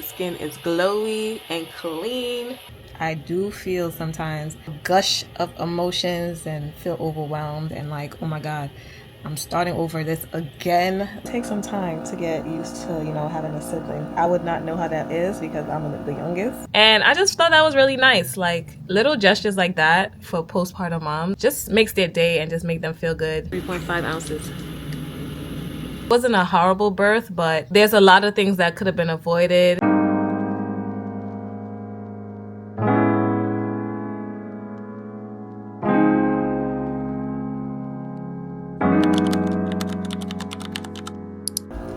Skin is glowy and clean. I do feel sometimes a gush of emotions and feel overwhelmed and like, oh my god, I'm starting over this again. Take some time to get used to, you know, having a sibling. I would not know how that is because I'm the youngest. And I just thought that was really nice. Like little gestures like that for postpartum moms just makes their day and just make them feel good. 3.5 ounces. It wasn't a horrible birth, but there's a lot of things that could have been avoided.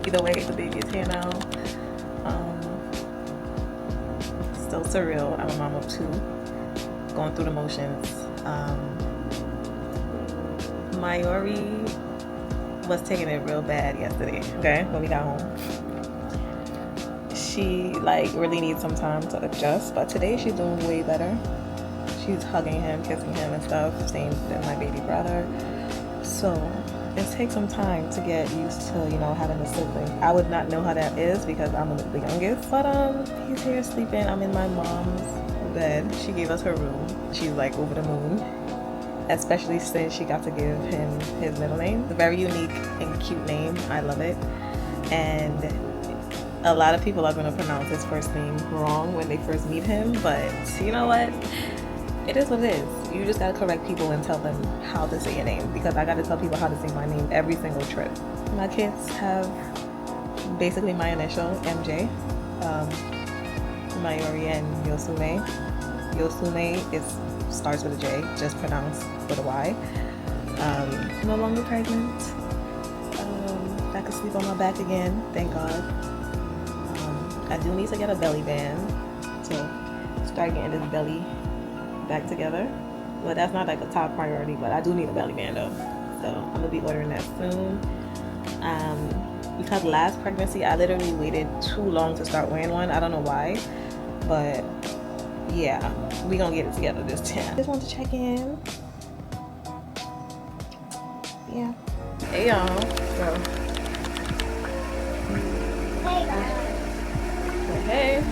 Either way, the baby is here now. Still surreal. I'm a mom of 2, going through the motions. Mayuri was taking it real bad yesterday, okay, when we got home. She like really needs some time to adjust, but today she's doing way better. She's hugging him, kissing him and stuff, same with my baby brother. So it takes some time to get used to, you know, having a sibling. I would not know how that is because I'm the youngest, but he's here sleeping. I'm in my mom's bed. She gave us her room. She's like over the moon, especially since she got to give him his middle name. It's a very unique and cute name. I love it. And a lot of people are going to pronounce his first name wrong when they first meet him, but you know what? It is what it is. You just gotta correct people and tell them how to say your name, because I gotta tell people how to say my name every single trip. My kids have basically my initial, MJ, Mayuri and Yosume. Yosume starts with a J, just pronounced with a Y. No longer pregnant. I could sleep on my back again, thank God. I do need to get a belly band, so start getting this belly back together. Well, that's not like a top priority, but I do need a belly band though, so I'm gonna be ordering that soon. Because last pregnancy I literally waited too long to start wearing one. I don't know why, but yeah, we gonna get it together this time. Just want to check in. Yeah. Hey y'all. So Hey guys. hey.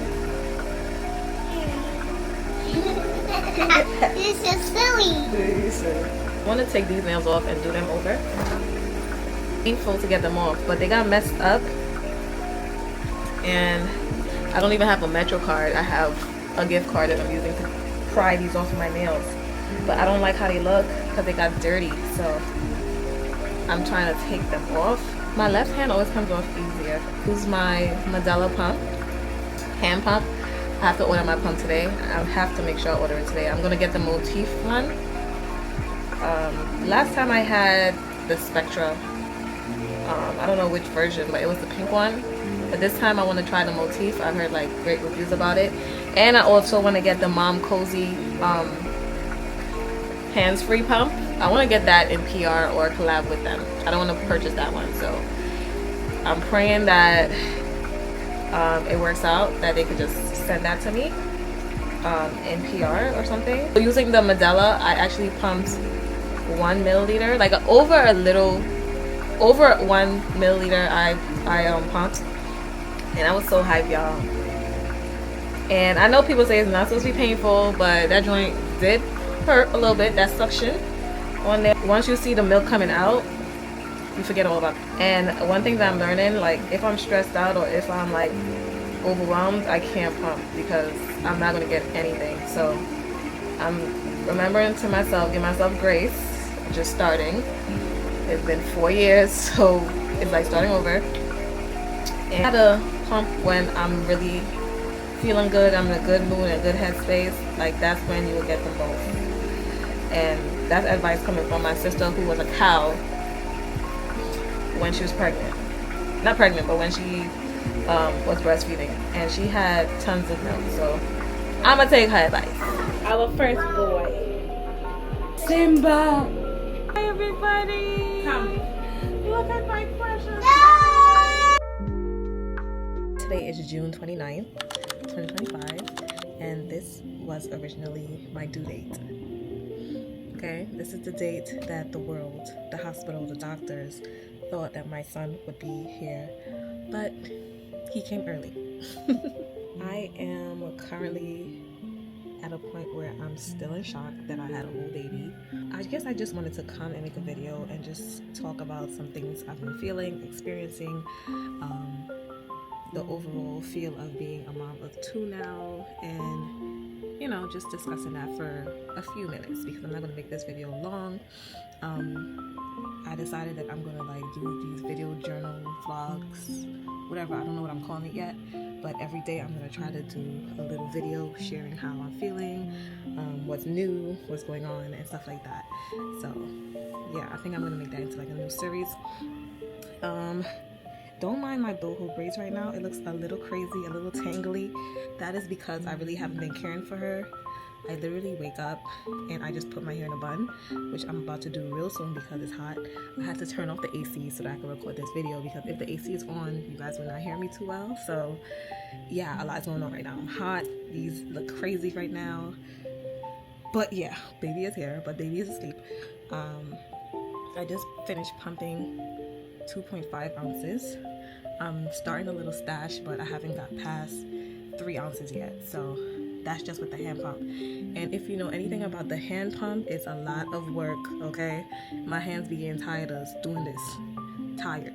This is silly. I want to take these nails off and do them over. Painful to get them off, but they got messed up, and I don't even have a Metro card. I have a gift card that I'm using to pry these off of my nails, but I don't like how they look because they got dirty, so I'm trying to take them off. My left hand always comes off easier. This is my Medela pump, hand pump. I have to order my pump today. I have to make sure I order it today. I'm gonna get the motif one. Last time I had the Spectra. I don't know which version, but it was the pink one. But this time I want to try the motif. I've heard like great reviews about it. And I also want to get the Mom Cozy hands-free pump. I want to get that in PR or collab with them. I don't want to purchase that one, so I'm praying that it works out, that they could just send that to me in PR or something. So using the Medela, I actually pumped 1 milliliter, like over 1 milliliter. I pumped, and I was so hyped, y'all. And I know people say it's not supposed to be painful, but that joint did hurt a little bit. That suction on there. Once you see the milk coming out, you forget all about it. And one thing that I'm learning, like if I'm stressed out or if I'm like overwhelmed, I can't pump because I'm not going to get anything. So I'm remembering to myself, give myself grace, just starting. It's been 4 years, so it's like starting over. And I had to pump when I'm really feeling good, I'm in a good mood, in a good headspace. Like that's when you will get them both. And that's advice coming from my sister, who was a cow when she was pregnant. Not pregnant, but when she was breastfeeding, and she had tons of milk. So I'm gonna take her advice. Our first boy, Simba. Hi everybody. Come. Look at my precious. Today is June 29th, 2025, and this was originally my due date. Okay, this is the date that the world, the hospital, the doctors thought that my son would be here, but he came early. I am currently at a point where I'm still in shock that I had a whole baby. I guess I just wanted to come and make a video and just talk about some things I've been feeling, experiencing, the overall feel of being a mom of 2 now, and you know, just discussing that for a few minutes because I'm not going to make this video long. I decided that I'm going to like do these video journal vlogs, whatever, I don't know what I'm calling it yet, but every day I'm going to try to do a little video sharing how I'm feeling, what's new, what's going on, and stuff like that. So yeah, I think I'm going to make that into like a new series. Don't mind my boho braids right now. It looks a little crazy, a little tangly. That is because I really haven't been caring for her. I literally wake up and I just put my hair in a bun, which I'm about to do real soon because it's hot. I had to turn off the AC so that I can record this video because if the AC is on, you guys will not hear me too well. So yeah, a lot's going on right now. I'm hot. These look crazy right now. But yeah, baby is here, but baby is asleep. I just finished pumping 2.5 ounces. I'm starting a little stash, but I haven't got past 3 ounces yet. So that's just with the hand pump. And if you know anything about the hand pump, it's a lot of work, okay? My hands be getting tired of doing this. Tired,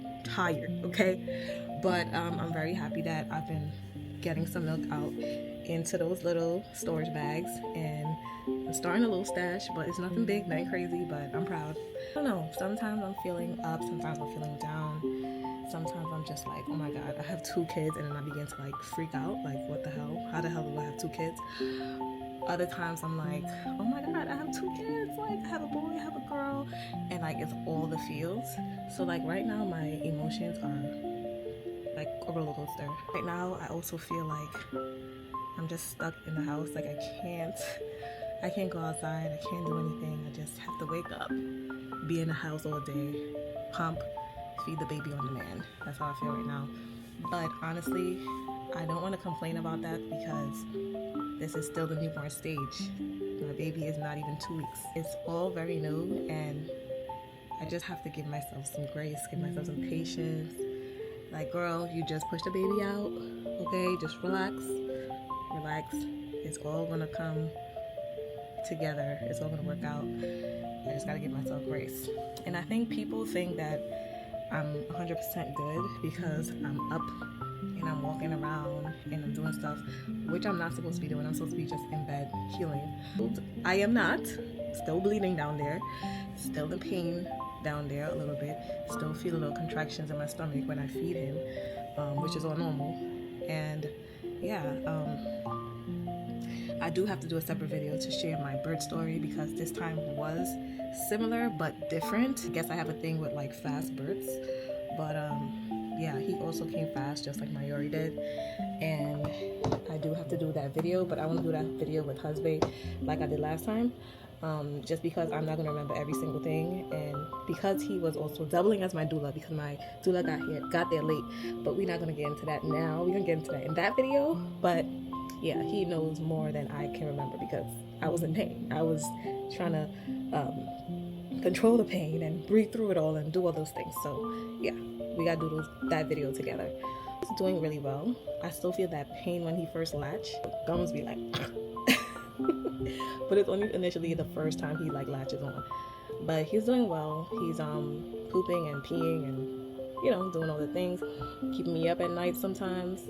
okay? But I'm very happy that I've been getting some milk out into those little storage bags, and I'm starting a little stash, but it's nothing big, nothing crazy, but I'm proud. I don't know, sometimes I'm feeling up, sometimes I'm feeling down. Sometimes I'm just like, oh my god, I have 2 kids, and then I begin to like freak out, like what the hell? How the hell do I have 2 kids? Other times I'm like, oh my god, I have 2 kids, like I have a boy, I have a girl, and like it's all the feels. So like right now my emotions are like a roller coaster. Right now I also feel like I'm just stuck in the house, like I can't go outside, I can't do anything. I just have to wake up, be in the house all day, pump, feed the baby on demand. That's how I feel right now. But honestly, I don't want to complain about that because this is still the newborn stage. My baby is not even 2 weeks. It's all very new, and I just have to give myself some grace, give myself some patience. Like, girl, you just pushed the baby out, okay? Just relax. It's all gonna come together. It's all gonna work out. I just gotta give myself grace. And I think people think that I'm 100% good because I'm up and I'm walking around and I'm doing stuff, which I'm not supposed to be doing. I'm supposed to be just in bed healing. I am not. Still bleeding down there. Still in pain down there a little bit. Still feel little contractions in my stomach when I feed him, which is all normal. And yeah, I do have to do a separate video to share my birth story because this time was similar but different. I guess I have a thing with like fast births, but yeah, he also came fast just like Mayuri did, and I do have to do that video, but I want to do that video with husband like I did last time, just because I'm not going to remember every single thing, and because he was also doubling as my doula because my doula got there late. But we're not going to get into that now. We're going to get into that in that video, but yeah, he knows more than I can remember because I was in pain. I was trying to control the pain and breathe through it all and do all those things. So yeah, we gotta do that video together. It's doing really well. I still feel that pain when he first latched. Gums be like but it's only initially the first time he like latches on. But he's doing well. He's pooping and peeing and, you know, doing all the things, keeping me up at night sometimes.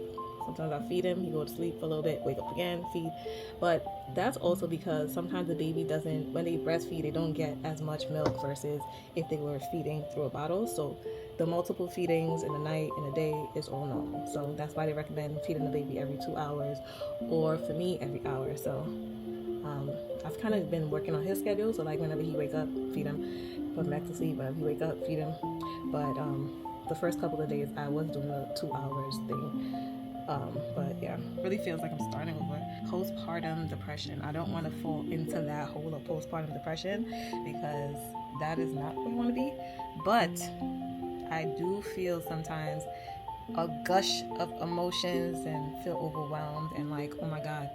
Sometimes I feed him, he go to sleep for a little bit, wake up again, feed. But that's also because sometimes the baby doesn't, when they breastfeed, they don't get as much milk versus if they were feeding through a bottle. So the multiple feedings in the night and the day is all normal. So that's why they recommend feeding the baby every 2 hours, or for me, every hour. So I've kind of been working on his schedule. So like whenever he wake up, feed him, put him back to sleep. Whenever he wake up, feed him. But the first couple of days I was doing the 2 hours thing. But yeah, really feels like I'm starting over. Postpartum depression. I don't want to fall into that hole of postpartum depression because that is not where I want to be. But I do feel sometimes a gush of emotions and feel overwhelmed and like, oh my god,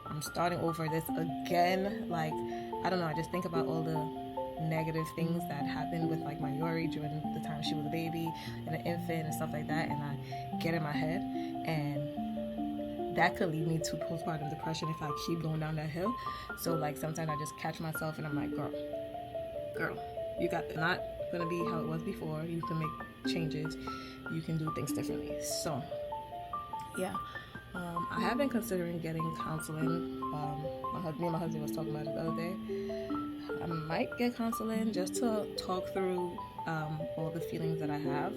I'm starting over this again. Like, I don't know, I just think about all the negative things that happened with like Mayuri during the time she was a baby and an infant and stuff like that, and I get in my head, and that could lead me to postpartum depression if I keep going down that hill. So like sometimes I just catch myself and I'm like, girl, you got not gonna be how it was before. You can make changes, you can do things differently. So yeah, I have been considering getting counseling. Me and my husband was talking about it the other day. I might get counseling just to talk through all the feelings that I have.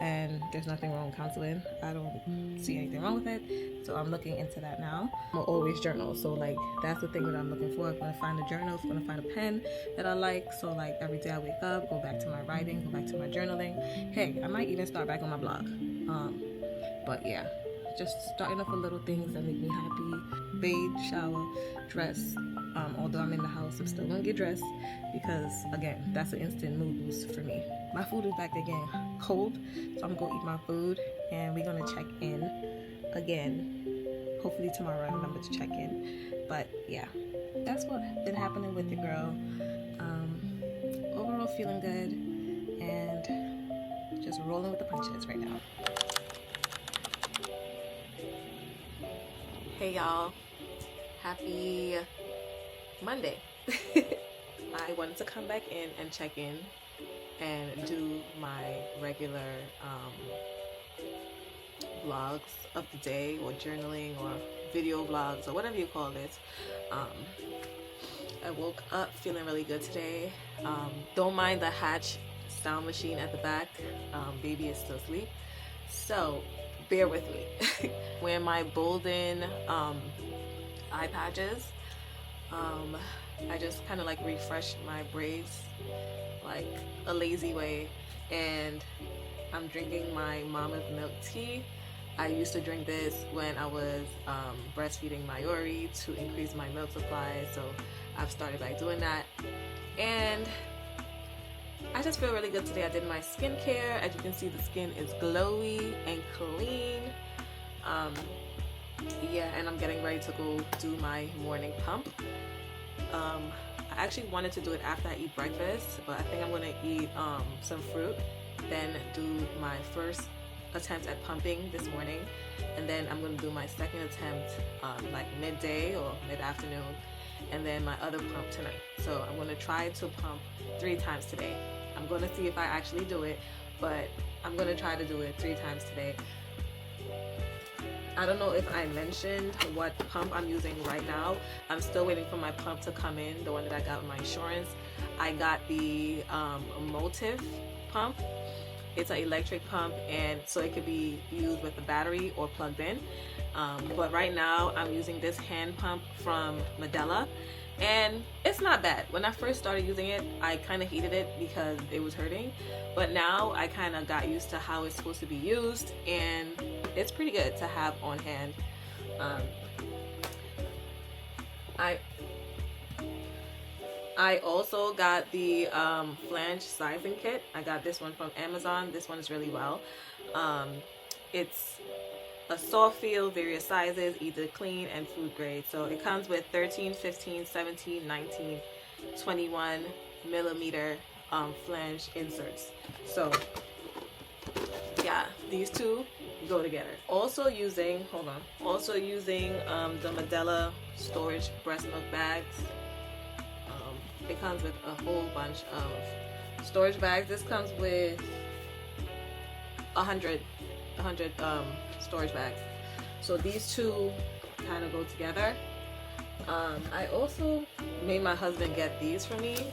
And there's nothing wrong with counseling. I don't see anything wrong with it. So I'm looking into that now. I'm always journal. So like that's the thing that I'm looking for. I'm gonna find a journal, I'm gonna find a pen that I like. So like every day I wake up, go back to my writing, go back to my journaling. Hey, I might even start back on my blog. But yeah, just starting off with little things that make me happy. Bathe, shower, dress. Although I'm in the house, I'm still gonna get dressed because again, that's an instant mood boost for me. My food is back again cold, so I'm gonna go eat my food and we're gonna check in again. Hopefully tomorrow I remember to check in. But yeah, that's what's been happening with your girl. Overall feeling good and just rolling with the punches right now. Hey y'all, happy Monday. I wanted to come back in and check in and do my regular vlogs of the day or journaling or video vlogs or whatever you call this. I woke up feeling really good today. Don't mind the Hatch sound machine at the back. Baby is still asleep, so bear with me. Wearing my Bolden eye patches. I just kind of like refreshed my braids like a lazy way, and I'm drinking my mama's milk tea. I used to drink this when I was breastfeeding Mayuri to increase my milk supply, so I've started by doing that, and I just feel really good today. I did my skincare. As you can see, the skin is glowy and clean. Yeah, and I'm getting ready to go do my morning pump. I actually wanted to do it after I eat breakfast, but I think I'm gonna eat some fruit, then do my first attempt at pumping this morning, and then I'm gonna do my second attempt like midday or mid-afternoon, and then my other pump tonight. So I'm gonna try to pump 3 times today. I'm gonna see if I actually do it, but I'm gonna try to do it 3 times today. I don't know if I mentioned what pump I'm using right now. I'm still waiting for my pump to come in, the one that I got with my insurance. I got the Motive pump. It's an electric pump, and so it could be used with the battery or plugged in. But right now I'm using this hand pump from Medela, and it's not bad. When I first started using it, I kind of hated it because it was hurting, but now I kind of got used to how it's supposed to be used, and it's pretty good to have on hand. I also got the flange sizing kit. I got this one from Amazon. This one is really well. It's a soft feel, various sizes, either clean and food grade. So it comes with 13, 15, 17, 19, 21 millimeter flange inserts. So yeah, these two go together. Also using the Medela storage breast milk bags. It comes with a whole bunch of storage bags. This comes with 100 storage bags. So these two kind of go together. I also made my husband get these for me.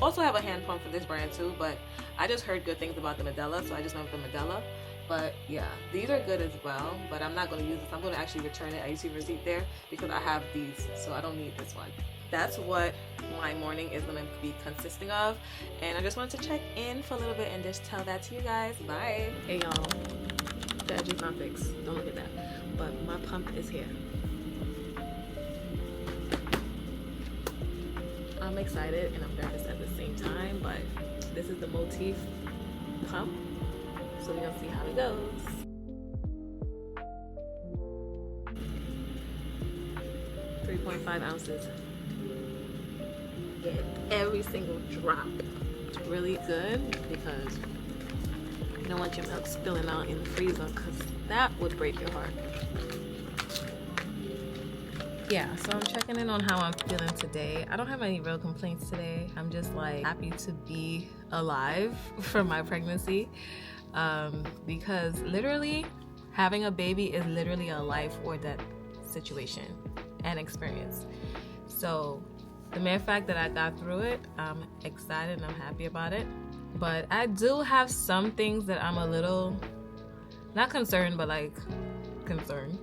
Also have a hand pump for this brand too, but I just heard good things about the Medela, so I just went with the Medela. But yeah, these are good as well, but I'm not going to use this. I'm going to actually return it. I see a receipt there because I have these, so I don't need this one. That's what my morning is going to be consisting of, and I just wanted to check in for a little bit and just tell that to you guys. Bye. Hey y'all, the edge is not fixed. Don't look at that. But my pump is here. I'm excited and I'm nervous at the same time, but this is the Motif pump, so we're gonna see how it goes. .5 ounces. Get every single drop. It's really good because you don't want your milk spilling out in the freezer, because that would break your heart. Yeah, so I'm checking in on how I'm feeling today. I don't have any real complaints today. I'm just like happy to be alive for my pregnancy, because literally having a baby is literally a life or death situation and experience. So the mere fact that I got through it, I'm excited and I'm happy about it. But I do have some things that I'm a little, not concerned, but like concerned.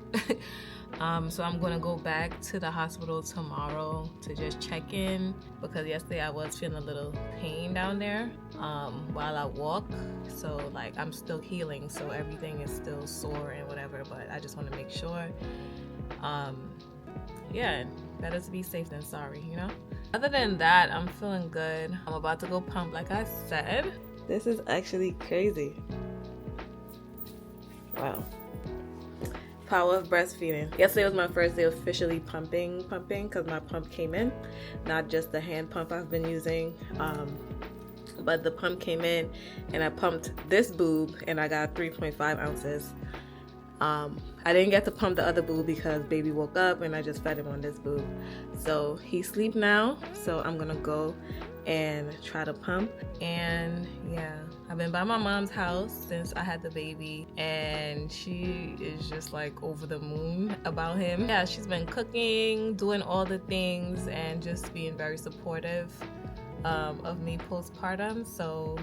So I'm gonna go back to the hospital tomorrow to just check in, because yesterday I was feeling a little pain down there while I walk. So like I'm still healing, so everything is still sore and whatever, but I just want to make sure. Yeah, better to be safe than sorry, you know? Other than that, I'm feeling good. I'm about to go pump like I said. This is actually crazy. Wow. Power of breastfeeding. Yesterday was my first day officially pumping, because my pump came in. Not just the hand pump I've been using, but the pump came in and I pumped this boob and I got 3.5 ounces. I didn't get to pump the other boob because baby woke up and I just fed him on this boob. So he's asleep now, so I'm gonna go and try to pump. And yeah, I've been by my mom's house since I had the baby and she is just like over the moon about him. Yeah, she's been cooking, doing all the things, and just being very supportive of me postpartum, so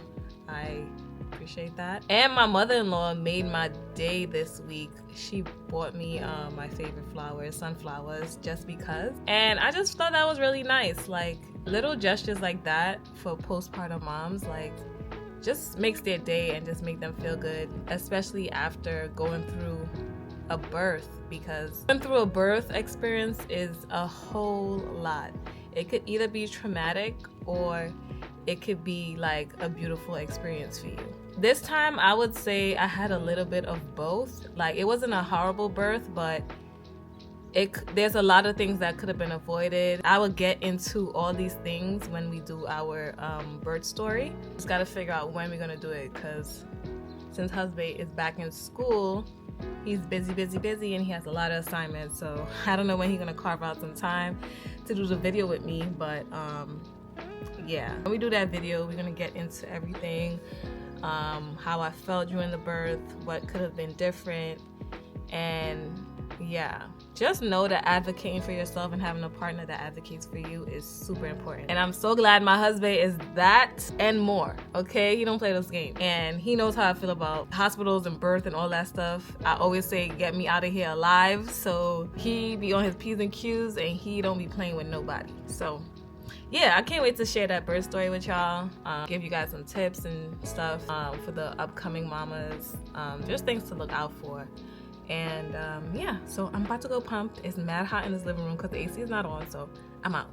I appreciate that. And my mother-in-law made my day this week. She bought me my favorite flowers, sunflowers, just because, and I just thought that was really nice. Like little gestures like that for postpartum moms, like just makes their day and just make them feel good, especially after going through a birth, because going through a birth experience is a whole lot. It could either be traumatic or it could be like a beautiful experience for you. This time I would say I had a little bit of both. Like it wasn't a horrible birth, but there's a lot of things that could have been avoided. I will get into all these things when we do our birth story. Just gotta figure out when we're gonna do it, because since husband is back in school, he's busy, and he has a lot of assignments. So I don't know when he's gonna carve out some time to do the video with me, but yeah, when we do that video, we're gonna get into everything, how I felt during the birth, what could have been different, and yeah, just know that advocating for yourself and having a partner that advocates for you is super important. And I'm so glad my husband is that and more, okay? He don't play those games, and he knows how I feel about hospitals and birth and all that stuff. I always say, get me out of here alive, so he be on his P's and Q's and he don't be playing with nobody. So yeah, I can't wait to share that birth story with y'all, give you guys some tips and stuff for the upcoming mamas, just things to look out for. And yeah, so I'm about to go pump. It's mad hot in this living room because the AC is not on, so I'm out.